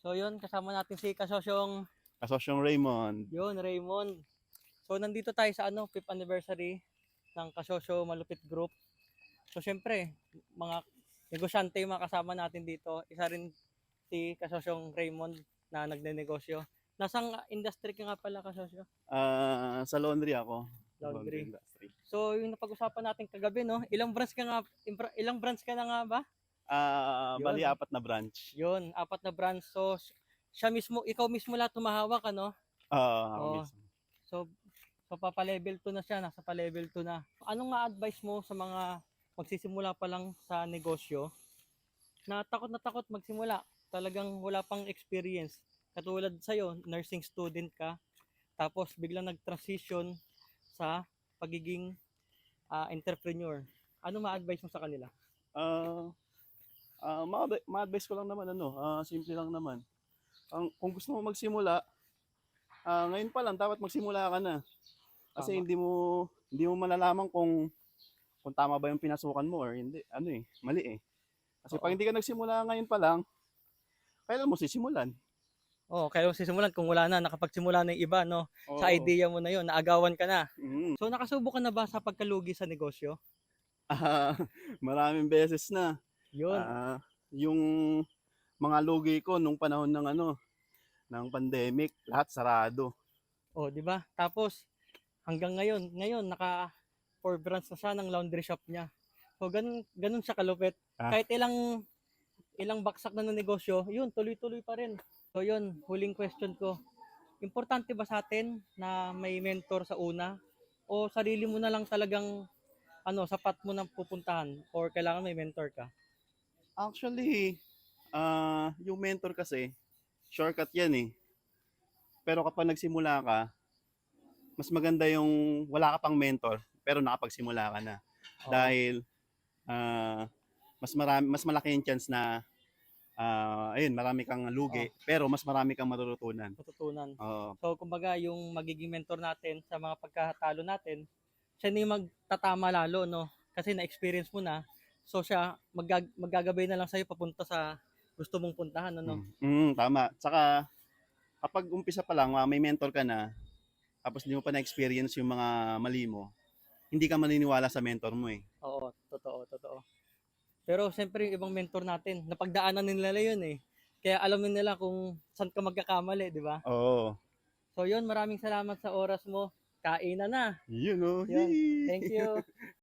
So yun, kasama natin si Kasosyong, Kasosyong Raymond. yun, Raymond. So nandito tayo sa 5th anniversary ng Kasosyo Malupit Group. So syempre, mga negosyante yung mga kasama natin dito. Isa rin si Kasosyong Raymond na nagnenegosyo. Nasang industry ka nga pala, Kasosyo? Sa laundry ako. Laundry. Industry. So yung napag-usapan natin kagabi, no? Ilang branch ka na nga ba? Bali, Yun. 4 na branch. Yun, 4 na branch. So ikaw mismo lahat tumahawak, ano? Ako Oo. mismo. So papa-level 2 na siya, nasa pa-level 2 na. Anong ma-advise mo sa mga magsisimula pa lang sa negosyo na takot magsimula, talagang wala pang experience. Katulad sa'yo, nursing student ka, tapos biglang nag-transition sa pagiging entrepreneur. Ano ma-advise mo sa kanila? Ma-advise ko lang naman, simple lang naman. Kung gusto mo magsimula, ngayon pa lang dapat magsimula ka na. Kasi Tama. hindi mo malalaman kung tama ba yung pinasukan mo or hindi. Mali eh. Kasi pag Oo. hindi ka nagsimula ngayon pa lang, kailan mo sisimulan? Oh, kaya mo sisimulan kung wala na, nakapagsimula na yung iba, no? Sa Oo. idea mo na yon, naagawan ka na. Mm. So nakasubo ka na ba sa pagkalugi sa negosyo? Ah, maraming beses na. Yun. Yung mga lugi ko nung panahon ng pandemic, lahat sarado. Oh, di ba? Tapos hanggang ngayon naka 4 branch na siya ng laundry shop niya. So ganun siya kalupit. Ah. Kahit ilang baksak na ng negosyo, yun tuloy-tuloy pa rin. So yun, huling question ko. Importante ba sa atin na may mentor sa una o sarili mo na lang talagang sapat mo nang pupuntahan or kailangan may mentor ka? Actually, yung mentor kasi, shortcut yan eh. Pero kapag nagsimula ka, mas maganda yung wala ka pang mentor, pero nakapagsimula ka na. Oo. Dahil, mas malaki yung chance na, marami kang lugi, pero mas marami kang matututunan. Oo. So kumbaga yung magiging mentor natin sa mga pagkatalo natin, siya na yung magtatama lalo, no? Kasi na-experience mo na. So siya maggagabay na lang sa'yo papunta sa gusto mong puntahan, ano? Tama. Tsaka, kapag umpisa pa lang, may mentor ka na, tapos hindi mo pa na-experience yung mga mali mo, hindi ka maniniwala sa mentor mo eh. Oo, totoo. Pero siyempre yung ibang mentor natin, napagdaanan nila yun eh. Kaya alam nila kung saan ka magkakamali, di ba? Oo. So yun, maraming salamat sa oras mo. Kain na. Yun oh. Yun. Thank you.